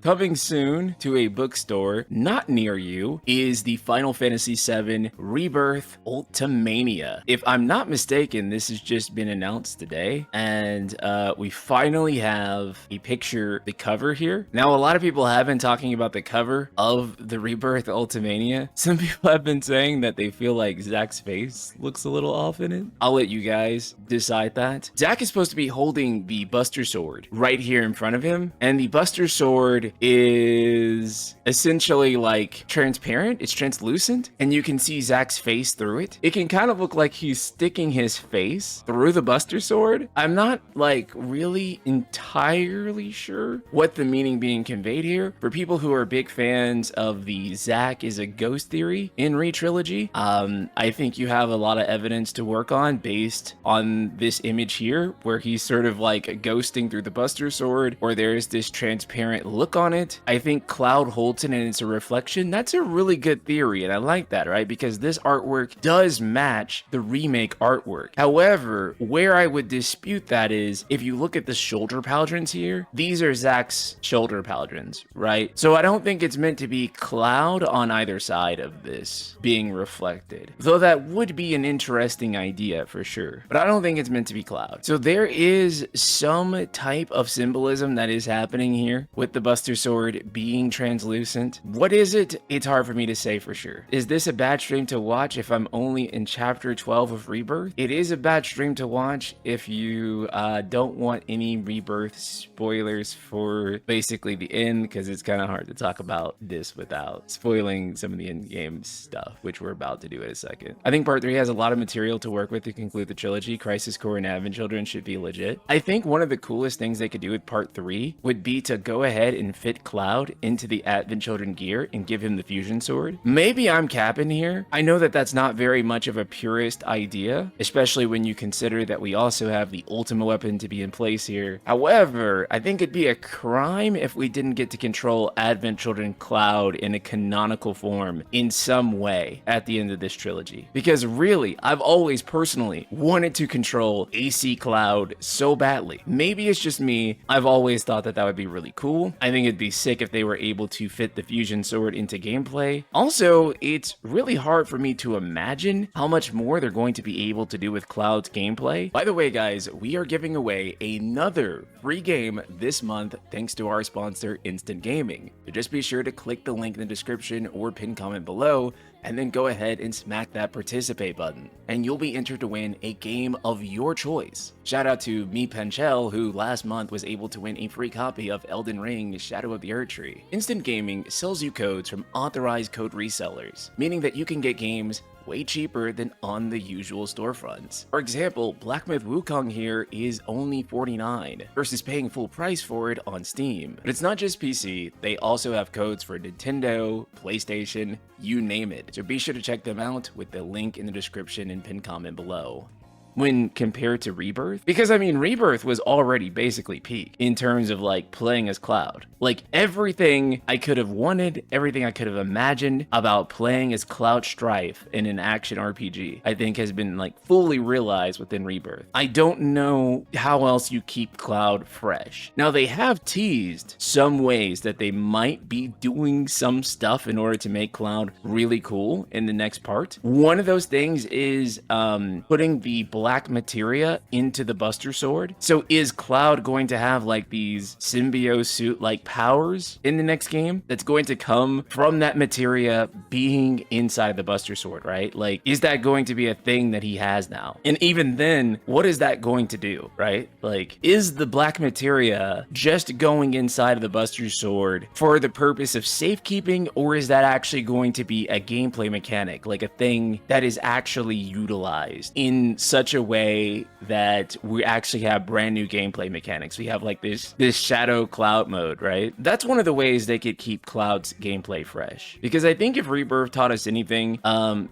Coming soon to a bookstore not near you is the Final Fantasy VII Rebirth Ultimania. If I'm not mistaken, this has just been announced today, and we finally have a picture, the cover here. Now, a lot of people have been talking about the cover of the Rebirth Ultimania. Some people have been saying that they feel like Zack's face looks a little off in it. I'll let you guys decide that. Zack is supposed to be holding the Buster Sword right here in front of him, and the Buster Sword is essentially like transparent. It's translucent, and you can see Zack's face through it. It can kind of look like he's sticking his face through the Buster Sword. I'm not like really entirely sure what the meaning being conveyed here. For people who are big fans of the Zack is a ghost theory in Re-Trilogy, I think you have a lot of evidence to work on based on this image here, where he's sort of like ghosting through the Buster Sword, or there's this transparent look on it. I think Cloud holds it and it's a reflection. That's a really good theory, and I like that, right? Because this artwork does match the remake artwork. However, where I would dispute that is, if you look at the shoulder pauldrons here, these are Zack's shoulder pauldrons, right? So I don't think it's meant to be Cloud on either side of this being reflected, though that would be an interesting idea for sure, but I don't think it's meant to be Cloud. So there is some type of symbolism that is happening here with the Buster Sword being translucent. What is it? It's hard for me to say for sure. Is this a bad stream to watch if I'm only in chapter 12 of Rebirth? It is a bad stream to watch if you don't want any Rebirth spoilers for basically the end, because it's kind of hard to talk about this without spoiling some of the in-game stuff, which we're about to do in a second. I think part 3 has a lot of material to work with to conclude the trilogy. Crisis Core and Advent Children should be legit. I think one of the coolest things they could do with part 3 would be to go ahead and fit Cloud into the Advent Children gear and give him the fusion sword. Maybe I'm capping here. I know that that's not very much of a purist idea, especially when you consider that we also have the Ultima weapon to be in place here. However, I think it'd be a crime if we didn't get to control Advent Children Cloud in a canonical form in some way at the end of this trilogy. Because really, I've always personally wanted to control AC Cloud so badly. Maybe it's just me. I've always thought that that would be really cool. I think it'd be sick if they were able to fit the fusion sword into gameplay. Also, it's really hard for me to imagine how much more they're going to be able to do with Cloud's gameplay. By the way, guys, we are giving away another free game this month thanks to our sponsor, Instant Gaming. So just be sure to click the link in the description or pinned comment below, and then go ahead and smack that participate button, and you'll be entered to win a game of your choice. Shout out to me, Penchel, who last month was able to win a free copy of Elden Ring Shadow of the Erdtree. Instant Gaming sells you codes from authorized code resellers, meaning that you can get games way cheaper than on the usual storefronts. For example, Black Myth Wukong here is only $49 versus paying full price for it on Steam. But it's not just PC, they also have codes for Nintendo, PlayStation, you name it. So be sure to check them out with the link in the description and pinned comment below. When compared to Rebirth, because I mean, Rebirth was already basically peak in terms of like playing as Cloud. Like everything I could have wanted, everything I could have imagined about playing as Cloud Strife in an action RPG, I think has been like fully realized within Rebirth. I don't know how else you keep Cloud fresh. Now, they have teased some ways that they might be doing some stuff in order to make Cloud really cool in the next part. One of those things is putting the black materia into the Buster Sword. So is Cloud going to have like these symbiote suit like powers in the next game that's going to come from that materia being inside the Buster Sword, right? Like, is that going to be a thing that he has now? And even then, what is that going to do, right? Like, is the black materia just going inside of the Buster Sword for the purpose of safekeeping, or is that actually going to be a gameplay mechanic, like a thing that is actually utilized in such a way that we actually have brand new gameplay mechanics? We have like this shadow Cloud mode, right? That's one of the ways they could keep Cloud's gameplay fresh. Because I think if Rebirth taught us anything,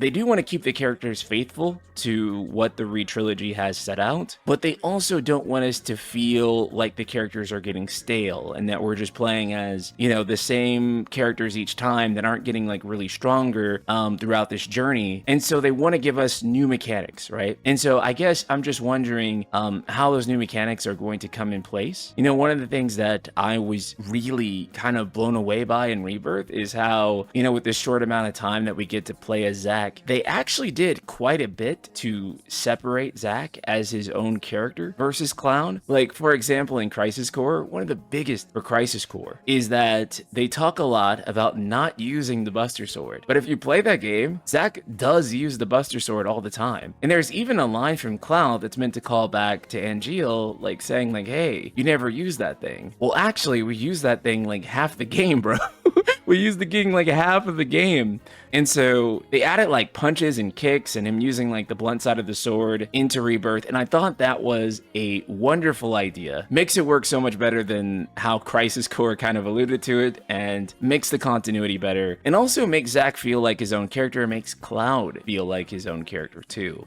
they do want to keep the characters faithful to what the Re-Trilogy has set out, but they also don't want us to feel like the characters are getting stale and that we're just playing as, you know, the same characters each time that aren't getting like really stronger throughout this journey. And so they want to give us new mechanics, right? And so I guess I'm just wondering how those new mechanics are going to come in place. You know, one of the things that I was really kind of blown away by in Rebirth is how, you know, with this short amount of time that we get to play as Zack, they actually did quite a bit to separate Zack as his own character versus Cloud. Like, for example, in Crisis Core, one of the biggest for Crisis Core is that they talk a lot about not using the Buster Sword. But if you play that game, Zack does use the Buster Sword all the time. And there's even a line from Cloud that's meant to call back to Angeal, like saying like, hey, you never use that thing. Well, actually, we use that thing like half the game, bro. We use the king like half of the game. And so they added like punches and kicks and him using like the blunt side of the sword into Rebirth. And I thought that was a wonderful idea. Makes it work so much better than how Crisis Core kind of alluded to it, and makes the continuity better. And also makes Zack feel like his own character, and makes Cloud feel like his own character too.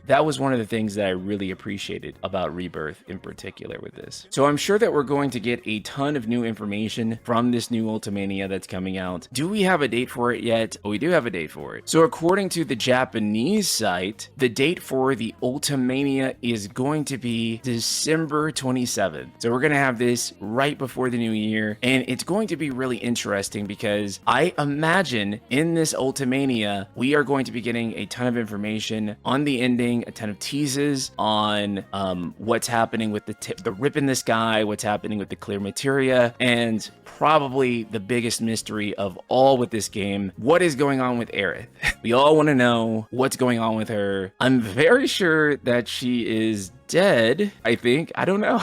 That was one of the things that I really appreciated about Rebirth in particular with this. So I'm sure that we're going to get a ton of new information from this new Ultimania that's coming out. Do we have a date for it yet? Oh, we do have a date for it. So according to the Japanese site, the date for the Ultimania is going to be December 27th. So we're going to have this right before the new year, and it's going to be really interesting because I imagine in this Ultimania, we are going to be getting a ton of information on the ending, a ton of teases on what's happening with the rip in the sky, what's happening with the clear materia, and probably the biggest mystery of all with this game, what is going on with Aerith? We all want to know what's going on with her. I'm very sure that she is dead, I think. I don't know.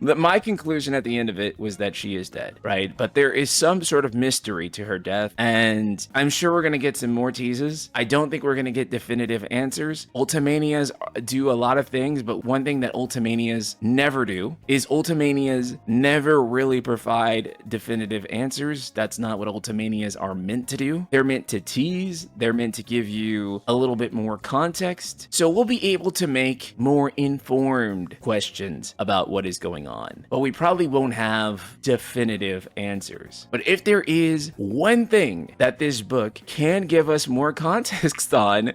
My conclusion at the end of it was that she is dead, right? But there is some sort of mystery to her death, and I'm sure we're going to get some more teases. I don't think we're going to get definitive answers. Ultimanias do a lot of things, but one thing that Ultimanias never do is Ultimanias never really provide definitive answers. That's not what Ultimanias are meant to do. They're meant to tease. They're meant to give you a little bit more context. So we'll be able to make more informed questions about what is going on, but we probably won't have definitive answers. But if there is one thing that this book can give us more context on,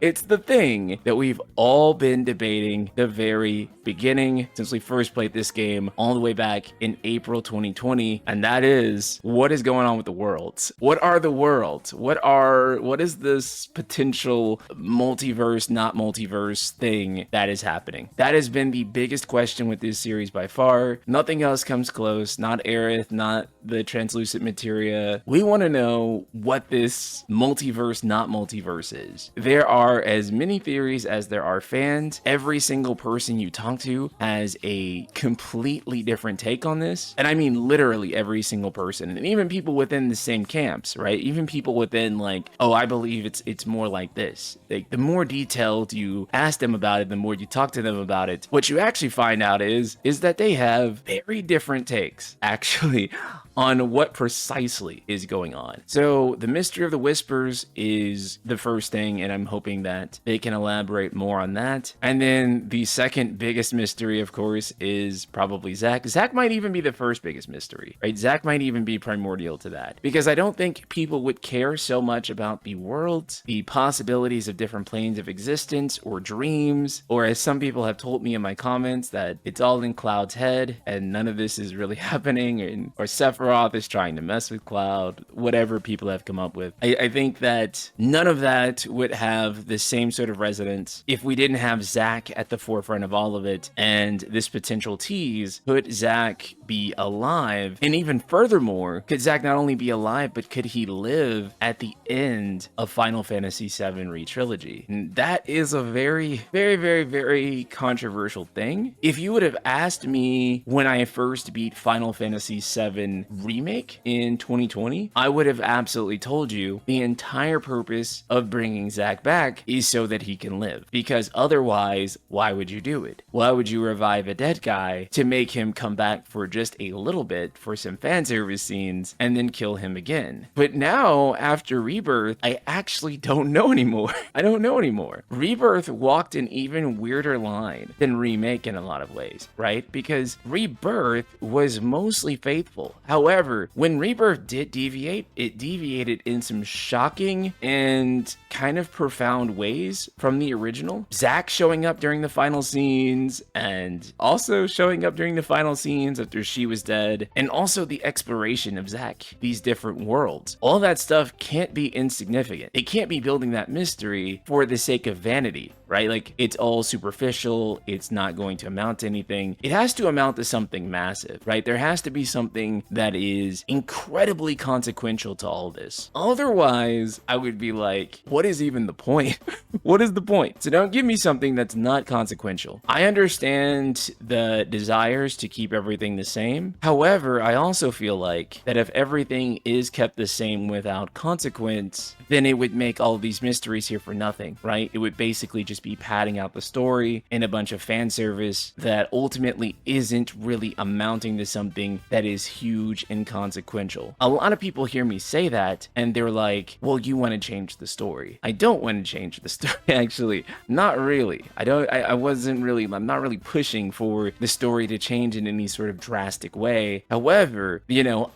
it's the thing that we've all been debating the very beginning since we first played this game all the way back in April 2020, and that is, what is going on with the worlds? What are the worlds? What is this potential multiverse, not multiverse thing that is happening? That has been the biggest question with this series by far. Nothing else comes close, not Aerith, not the translucent materia. We want to know what this multiverse, not multiverse is. There are as many theories as there are fans. Every single person you talk to has a completely different take on this. And I mean literally every single person, and even people within the same camps, right? Even people within like, oh, I believe it's more like this. Like, the more detailed you ask them about it, the more you talk to them about it, what you actually find out is that they have very different takes actually on what precisely is going on. So the mystery of the whispers is the first thing, and I'm hoping that they can elaborate more on that. And then the second biggest mystery, of course, is probably Zack. Zack might even be the first biggest mystery, right? Zack might even be primordial to that, because I don't think people would care so much about the worlds, the possibilities of different planes of existence or dreams, or as some people have told me in my comments, that it's all in Cloud's head and none of this is really happening, or Sephiroth is trying to mess with Cloud, whatever people have come up with. I think that none of that would have the same sort of resonance if we didn't have Zack at the forefront of all of it, and this potential tease, could Zack be alive? And even furthermore, could Zack not only be alive, but could he live at the end of Final Fantasy VII Re-Trilogy? And that is a very, very, very, very controversial thing. If you would have asked me when I first beat Final Fantasy VII Remake in 2020, I would have absolutely told you the entire purpose of bringing Zack back is so that he can live. Because otherwise, why would you do it? Why would you revive a dead guy to make him come back for just a little bit for some fan service scenes and then kill him again? But now, after Rebirth, I actually don't know anymore. I don't know anymore. Rebirth walked an even weirder line than Remake in a lot of ways, right? Because Rebirth was mostly faithful. How However, when Rebirth did deviate, it deviated in some shocking and kind of profound ways from the original. Zack showing up during the final scenes, and also showing up during the final scenes after she was dead, and also the exploration of Zack, these different worlds. All that stuff can't be insignificant. It can't be building that mystery for the sake of vanity, right? Like, it's all superficial, it's not going to amount to anything. It has to amount to something massive, right? There has to be something that is incredibly consequential to all this. Otherwise, I would be like, what is even the point? What is the point? So don't give me something that's not consequential. I understand the desires to keep everything the same. However, I also feel like that if everything is kept the same without consequence, then it would make all of these mysteries here for nothing, right? It would basically just be padding out the story and a bunch of fan service that ultimately isn't really amounting to something that is huge and consequential. A lot of people hear me say that and they're like, well, you want to change the story. I don't want to change the story, actually. Not really. I'm not really pushing for the story to change in any sort of drastic way. However,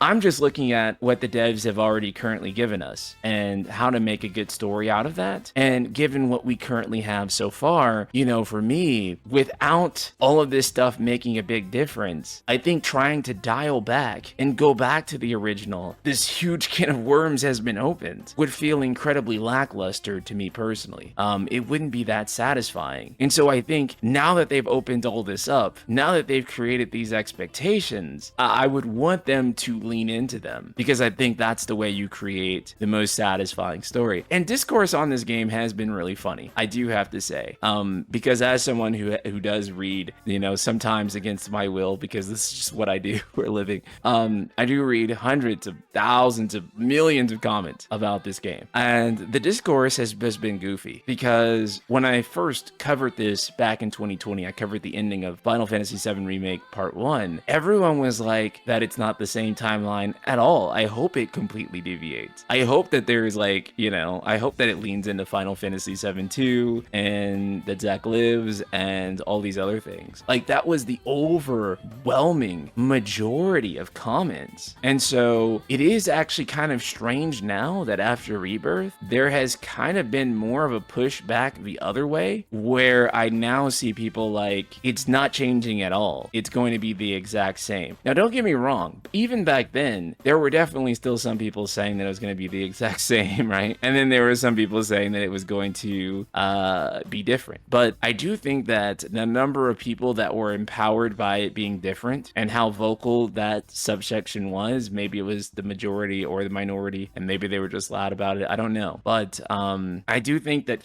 I'm just looking at what the devs have already currently given us and how to make a good story out of that. And given what we currently have so far, for me, without all of this stuff making a big difference, I think trying to dial back and go back to the original, this huge can of worms has been opened, would feel incredibly lackluster to me personally. It wouldn't be that satisfying. And so I think now that they've opened all this up, now that they've created these expectations, I would want them to lean into them, because I think that's the way you create the most satisfying story. And discourse on this game has been really funny, I do have to say, because as someone who does read, sometimes against my will, because this is just what I do for a living, I do read hundreds of thousands of millions of comments about this game, and the discourse has just been goofy, because when I first covered this back in 2020, I covered the ending of Final Fantasy VII Remake Part 1. Everyone was like that it's not the same timeline at all. I hope it completely deviates. I hope that there's I hope that it leans into Final Fantasy VII 2 and that Zack lives and all these other things. Like, that was the overwhelming majority of comments. And so it is actually kind of strange now that after Rebirth, there has kind of been more of a push back the other way, where I now see people like, it's not changing at all. It's going to be the exact same. Now, don't get me wrong. Even back then, there were definitely still some people saying that it was going to be the exact same, right? And then there were some people saying that it was going to be different. But I do think that the number of people that were empowered by it being different and how vocal that subsection was, maybe it was the majority or the minority, and maybe they were just loud about it. I don't know. But I do think that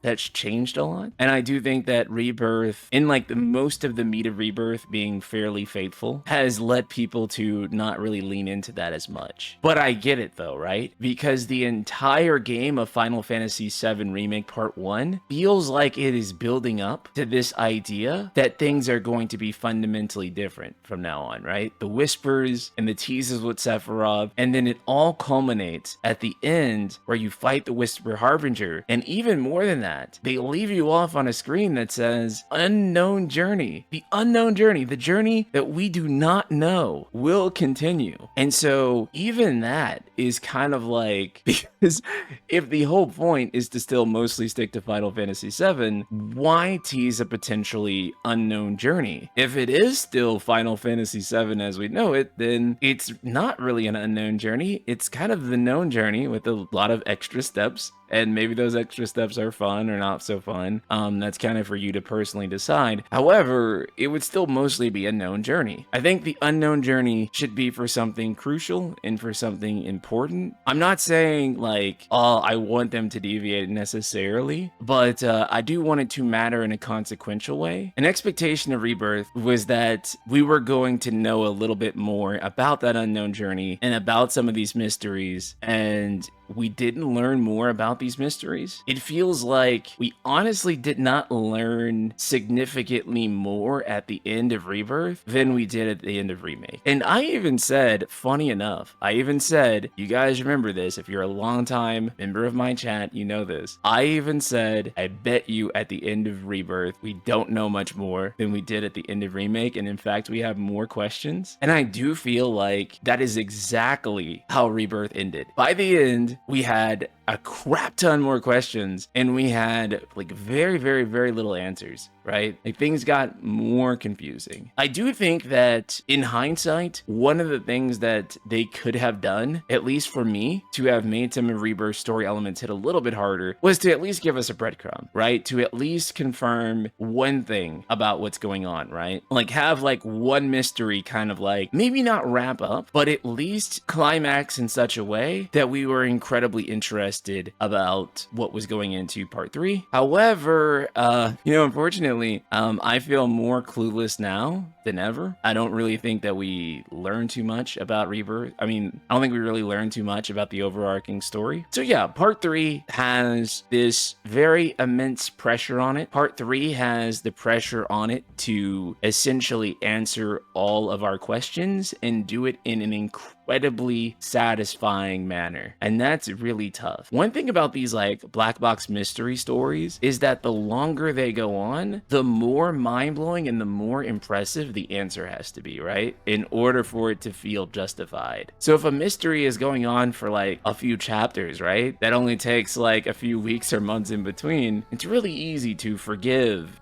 that's changed a lot. And I do think that Rebirth, in like the most of the meat of Rebirth being fairly faithful, has led people to not really lean into that as much. But I get it though, right? Because the entire game of Final Fantasy VII Remake Part 1 feels like it is building up to this idea that things are going to be fundamentally different from now on, right? The whispers and the teases with Sephiroth, and then it all culminates at the end where you fight the Whisper Harbinger, and even more than that, they leave you off on a screen that says unknown journey. The unknown journey, the journey that we do not know, will continue. And so even that is kind of like, because if the whole point is to still mostly stick to Final Fantasy VII, why tease a potentially unknown journey? If it is still Final Fantasy VII as we know it, then it's not really an unknown journey. It's kind of the known journey with a lot of extra steps, and maybe those extra steps are fun or not so fun. That's kind of for you to personally decide. However, it would still mostly be a known journey. I think the unknown journey should be for something crucial and for something important. I'm not saying like, oh, I want them to deviate necessarily, but I do want it to matter in a consequential way. An expectation of Rebirth was that we were going to know a little bit more about that unknown journey and about some of these mysteries, and we didn't learn more about these mysteries. It feels like we honestly did not learn significantly more at the end of Rebirth than we did at the end of Remake. And I even said, funny enough, you guys remember this, if you're a long time member of my chat, you know this. I even said, I bet you at the end of Rebirth, we don't know much more than we did at the end of Remake. And in fact, we have more questions. And I do feel like that is exactly how Rebirth ended. By the end, we had a crap ton more questions and we had like very, very, very little answers, right? Like things got more confusing. I do think that in hindsight, one of the things that they could have done, at least for me, to have made some of Rebirth story elements hit a little bit harder was to at least give us a breadcrumb, right? To at least confirm one thing about what's going on, right? Like have like one mystery kind of like maybe not wrap up, but at least climax in such a way that we were incredibly interested about what was going into part 3. However, unfortunately, I feel more clueless now than ever. I don't really think that we learned too much about Rebirth. I don't think we really learned too much about the overarching story. So yeah, part 3 has this very immense pressure on it. Part 3 has the pressure on it to essentially answer all of our questions and do it in an incredibly satisfying manner. And that's really tough. One thing about these like black box mystery stories is that the longer they go on, the more mind-blowing and the more impressive the answer has to be, right? In order for it to feel justified. So if a mystery is going on for like a few chapters, right? That only takes like a few weeks or months in between. It's really easy to forgive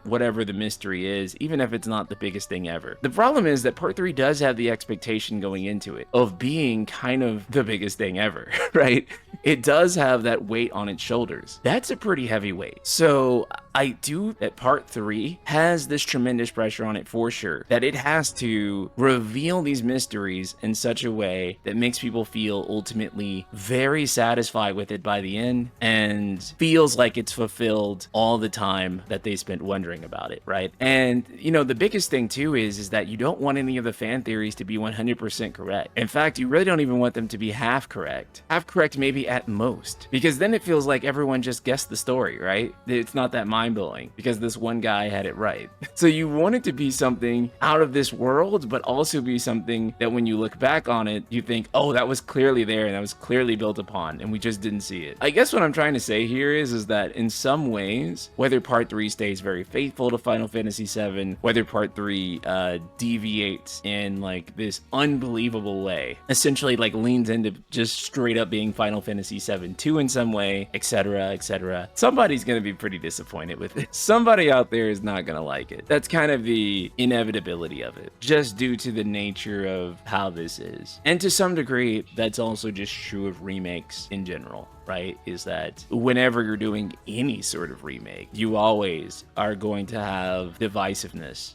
whatever the mystery is, even if it's not the biggest thing ever. The problem is that part 3 does have the expectation going into it of being kind of the biggest thing ever, right? It does have that weight on its shoulders. That's a pretty heavy weight. So I do that part 3 has this tremendous pressure on it for sure, that it has to reveal these mysteries in such a way that makes people feel ultimately very satisfied with it by the end and feels like it's fulfilled all the time that they spent wondering about it, right? And the biggest thing too is that you don't want any of the fan theories to be 100% correct. In fact, you really don't even want them to be half correct. Half correct maybe at most, because then it feels like everyone just guessed the story, right? It's not that mind-blowing because this one guy had it right. So you want it to be something out of this world, but also be something that when you look back on it, you think, oh, that was clearly there and that was clearly built upon and we just didn't see it. I guess what I'm trying to say here is that in some ways, whether part 3 stays very faithful to Final Fantasy VII, whether part 3 deviates in like this unbelievable way, essentially like leans into just straight up being Final Fantasy VII 2 in some way, etc., etc. Somebody's gonna be pretty disappointed with it. Somebody out there is not gonna like it. That's kind of the inevitability of it, just due to the nature of how this is. And to some degree, that's also just true of remakes in general, right? Is that whenever you're doing any sort of remake, you always are going to have divisiveness.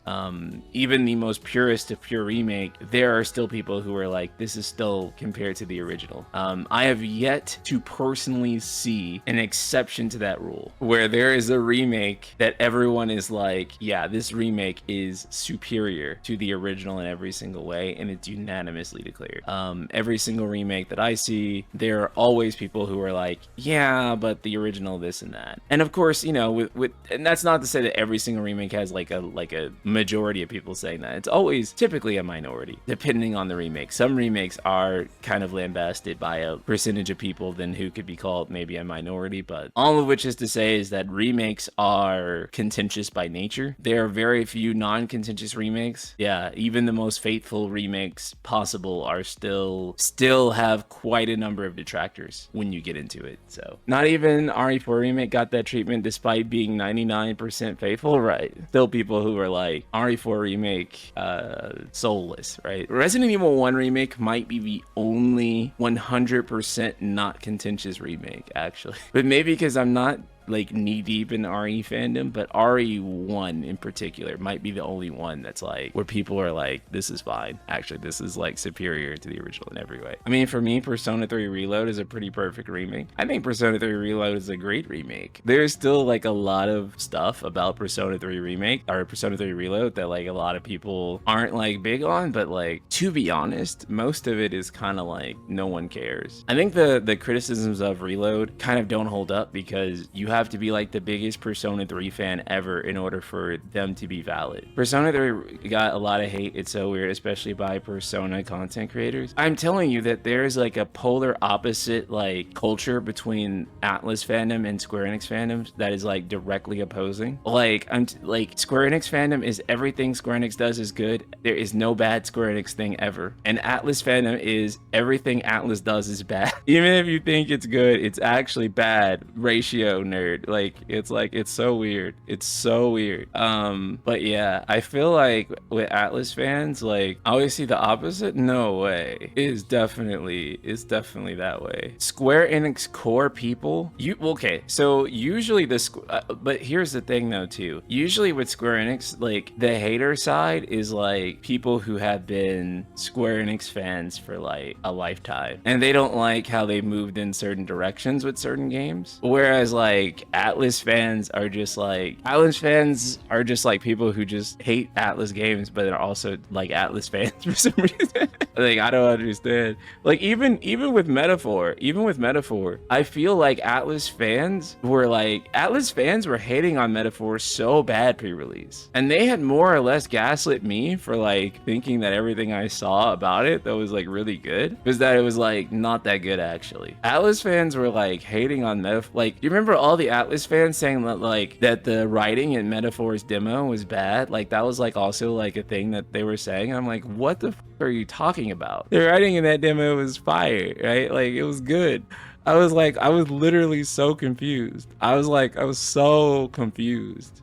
Even the most purest of pure remake, there are still people who are like, this is still compared to the original. I have yet to personally see an exception to that rule, where there is a remake that everyone is like, yeah, this remake is superior to the original in every single way, and it's unanimously declared. Every single remake that I see, there are always people who are like, yeah, but the original this and that. And of course, and that's not to say that every single remake has like a majority of people saying that. It's always typically a minority, depending on the remake. Some remakes are kind of lambasted by a percentage of people then who could be called maybe a minority, but all of which is to say is that remakes are contentious by nature. There are very few non-contentious remakes. Yeah, even the most faithful remakes possible are still have quite a number of detractors when you get into it. So not even RE4 Remake got that treatment despite being 99% faithful, right? Still people who are like, RE4 Remake soulless, right? Resident Evil 1 Remake might be the only 100% not contentious remake, actually. But maybe because I'm not like knee deep in RE fandom, but RE1 in particular might be the only one that's like where people are like, this is fine. Actually, this is like superior to the original in every way. I mean, for me, Persona 3 Reload is a pretty perfect remake. I think Persona 3 Reload is a great remake. There's still like a lot of stuff about Persona 3 Remake or Persona 3 Reload that like a lot of people aren't like big on, but like to be honest, most of it is kind of like no one cares. I think the criticisms of Reload kind of don't hold up because you have to be like the biggest Persona 3 fan ever in order for them to be valid. Persona 3 got a lot of hate. It's so weird, especially by Persona content creators. I'm telling you that there's like a polar opposite like culture between Atlas fandom and Square Enix fandom that is like directly opposing. Like like Square Enix fandom is everything Square Enix does is good. There is no bad Square Enix thing ever. And Atlas fandom is everything Atlas does is bad. Even if you think it's good, it's actually bad. Ratio nerd. Like it's so weird. It's so weird. But yeah, I feel like with Atlas fans, like I always see the opposite. No way. It's definitely that way. Square Enix core people, okay, so usually but here's the thing though too. Usually with Square Enix, like the hater side is like people who have been Square Enix fans for like a lifetime and they don't like how they moved in certain directions with certain games. Whereas like Atlas fans are just like people who just hate Atlas games but are also like Atlas fans for some reason. Like I don't understand. Like even with Metaphor, I feel like Atlas fans were hating on Metaphor so bad pre-release, and they had more or less gaslit me for like thinking that everything I saw about it that was like really good was that it was like not that good actually. Atlas fans were like hating on Metaphor. Like, you remember all the Atlas fans saying that like that the writing in Metaphor's demo was bad? Like that was like also like a thing that they were saying. And I'm like, what the are you talking about? The writing in that demo was fire, right? Like it was good. I was literally so confused. I was so confused.